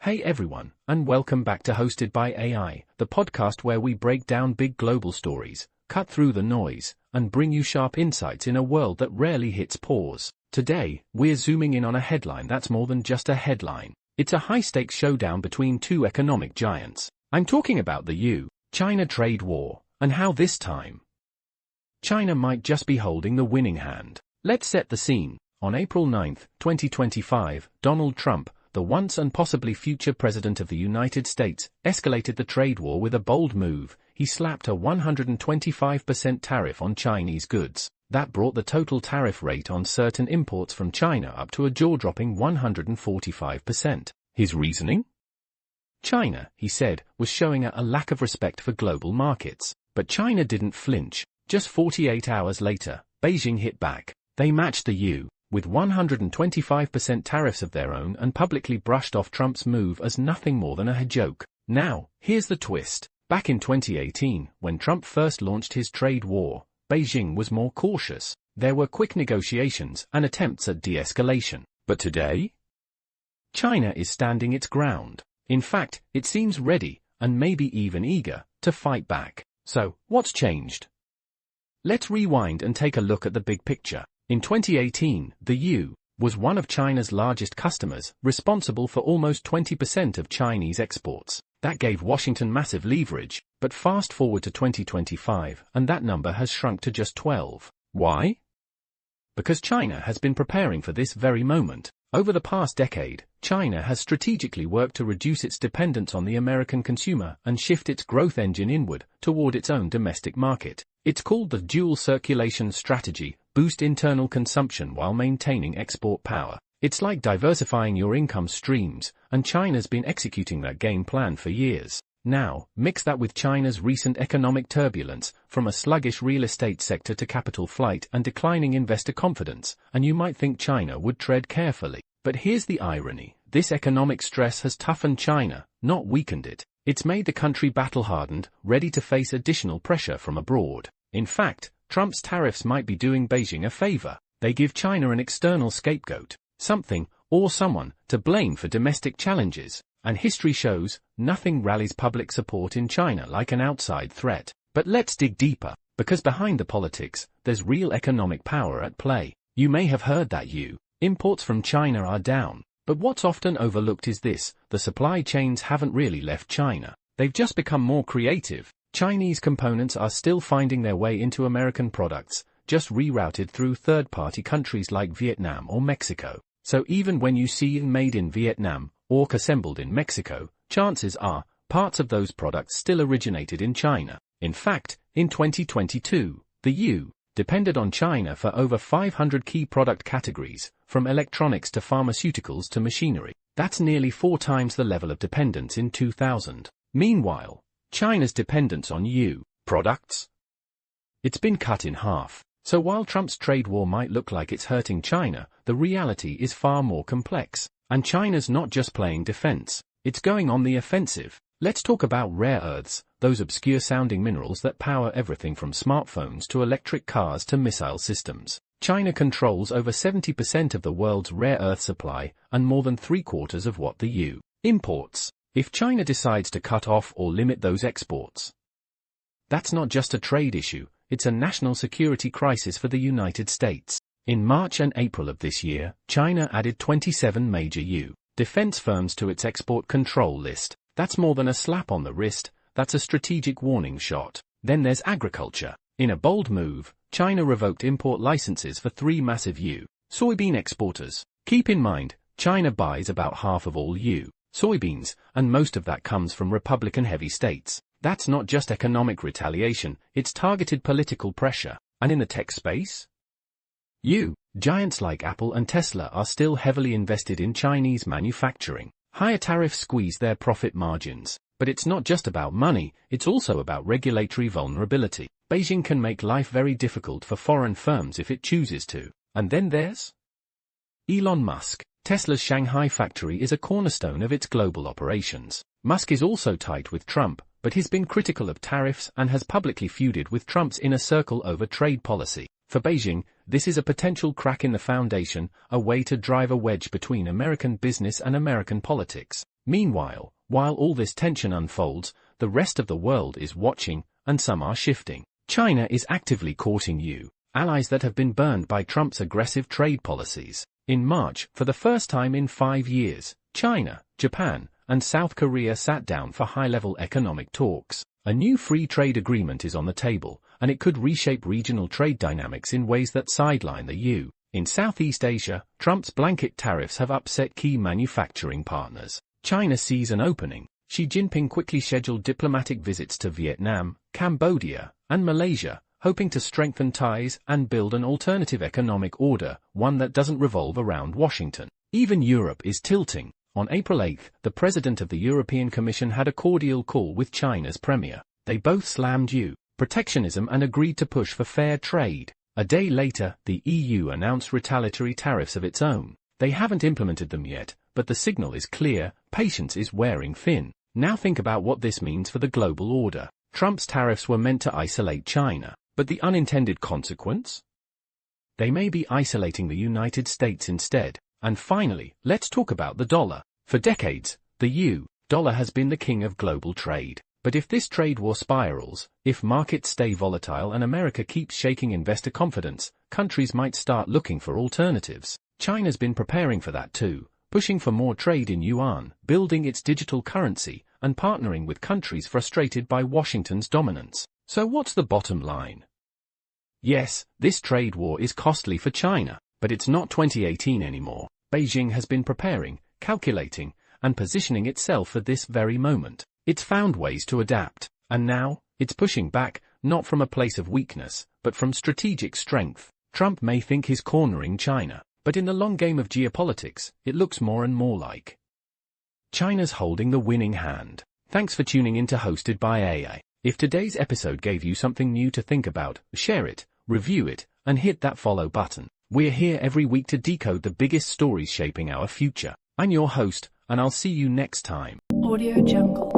Hey everyone, and welcome back to Hosted by AI, the podcast where we break down big global stories, cut through the noise, and bring you sharp insights in a world that rarely hits pause. Today, we're zooming in on a headline that's more than just a headline. It's a high-stakes showdown between two economic giants. I'm talking about the U.S.-China trade war, and how this time China might just be holding the winning hand. Let's set the scene. On April 9, 2025, Donald Trump, the once and possibly future President of the United States, escalated the trade war with a bold move. He slapped a 125% tariff on Chinese goods. That brought the total tariff rate on certain imports from China up to a jaw-dropping 145%. His reasoning? China, he said, was showing a lack of respect for global markets. But China didn't flinch. Just 48 hours later, Beijing hit back. They matched the U.S. with 125% tariffs of their own and publicly brushed off Trump's move as nothing more than a joke. Now, here's the twist. Back in 2018, when Trump first launched his trade war, Beijing was more cautious. There were quick negotiations and attempts at de-escalation. But today, China is standing its ground. In fact, it seems ready, and maybe even eager, to fight back. So, what's changed? Let's rewind and take a look at the big picture. In 2018, the U.S. was one of China's largest customers, responsible for almost 20% of Chinese exports. That gave Washington massive leverage, but fast forward to 2025, and that number has shrunk to just 12. Why? Because China has been preparing for this very moment. Over the past decade, China has strategically worked to reduce its dependence on the American consumer and shift its growth engine inward, toward its own domestic market. It's called the dual circulation strategy: boost internal consumption while maintaining export power. It's like diversifying your income streams, and China's been executing that game plan for years. Now, mix that with China's recent economic turbulence, from a sluggish real estate sector to capital flight and declining investor confidence, and you might think China would tread carefully. But here's the irony. This economic stress has toughened China, not weakened it. It's made the country battle-hardened, ready to face additional pressure from abroad. In fact, Trump's tariffs might be doing Beijing a favor. They give China an external scapegoat, something, or someone, to blame for domestic challenges. And history shows, nothing rallies public support in China like an outside threat. But let's dig deeper, because behind the politics, there's real economic power at play. You may have heard that U.S. imports from China are down. But what's often overlooked is this: the supply chains haven't really left China. They've just become more creative. Chinese components are still finding their way into American products, just rerouted through third-party countries like Vietnam or Mexico. So even when you see made in Vietnam or assembled in Mexico, chances are parts of those products still originated in China. In fact, in 2022, the U.S. depended on China for over 500 key product categories, from electronics to pharmaceuticals to machinery. That's nearly 4 times the level of dependence in 2000. Meanwhile, China's dependence on U.S. products? It's been cut in half. So while Trump's trade war might look like it's hurting China, the reality is far more complex. And China's not just playing defense, it's going on the offensive. Let's talk about rare earths, those obscure-sounding minerals that power everything from smartphones to electric cars to missile systems. China controls over 70% of the world's rare earth supply and more than 3/4 of what the U.S. imports. If China decides to cut off or limit those exports, that's not just a trade issue, it's a national security crisis for the United States. In March and April of this year, China added 27 major U.S. defense firms to its export control list. That's more than a slap on the wrist, that's a strategic warning shot. Then there's agriculture. In a bold move, China revoked import licenses for 3 massive U.S. soybean exporters. Keep in mind, China buys about half of all U.S. soybeans, and most of that comes from Republican-heavy states. That's not just economic retaliation, it's targeted political pressure. And in the tech space? U.S. giants like Apple and Tesla are still heavily invested in Chinese manufacturing. Higher tariffs squeeze their profit margins. But it's not just about money, it's also about regulatory vulnerability. Beijing can make life very difficult for foreign firms if it chooses to. And then there's Elon Musk. Tesla's Shanghai factory is a cornerstone of its global operations. Musk is also tight with Trump, but he's been critical of tariffs and has publicly feuded with Trump's inner circle over trade policy. For Beijing, this is a potential crack in the foundation, a way to drive a wedge between American business and American politics. Meanwhile, while all this tension unfolds, the rest of the world is watching, and some are shifting. China is actively courting allies that have been burned by Trump's aggressive trade policies. In March, for the first time in 5 years, China, Japan, and South Korea sat down for high-level economic talks. A new free trade agreement is on the table, and it could reshape regional trade dynamics in ways that sideline the EU. In Southeast Asia, Trump's blanket tariffs have upset key manufacturing partners. China sees an opening. Xi Jinping quickly scheduled diplomatic visits to Vietnam, Cambodia, and Malaysia, hoping to strengthen ties and build an alternative economic order, one that doesn't revolve around Washington. Even Europe is tilting. On April 8, the president of the European Commission had a cordial call with China's premier. They both slammed protectionism and agreed to push for fair trade. A day later, the EU announced retaliatory tariffs of its own. They haven't implemented them yet, but the signal is clear: patience is wearing thin. Now think about what this means for the global order. Trump's tariffs were meant to isolate China, but the unintended consequence? They may be isolating the United States instead. And finally, let's talk about the dollar. For decades, the dollar has been the king of global trade. But if this trade war spirals, if markets stay volatile and America keeps shaking investor confidence, countries might start looking for alternatives. China's been preparing for that too, pushing for more trade in yuan, building its digital currency, and partnering with countries frustrated by Washington's dominance. So what's the bottom line? Yes, this trade war is costly for China, but it's not 2018 anymore. Beijing has been preparing, calculating, and positioning itself for this very moment. It's found ways to adapt, and now, it's pushing back, not from a place of weakness, but from strategic strength. Trump may think he's cornering China, but in the long game of geopolitics, it looks more and more like China's holding the winning hand. Thanks for tuning in to Hosted by AI. If today's episode gave you something new to think about, share it, review it, and hit that follow button. We're here every week to decode the biggest stories shaping our future. I'm your host, and I'll see you next time. Audio Jungle.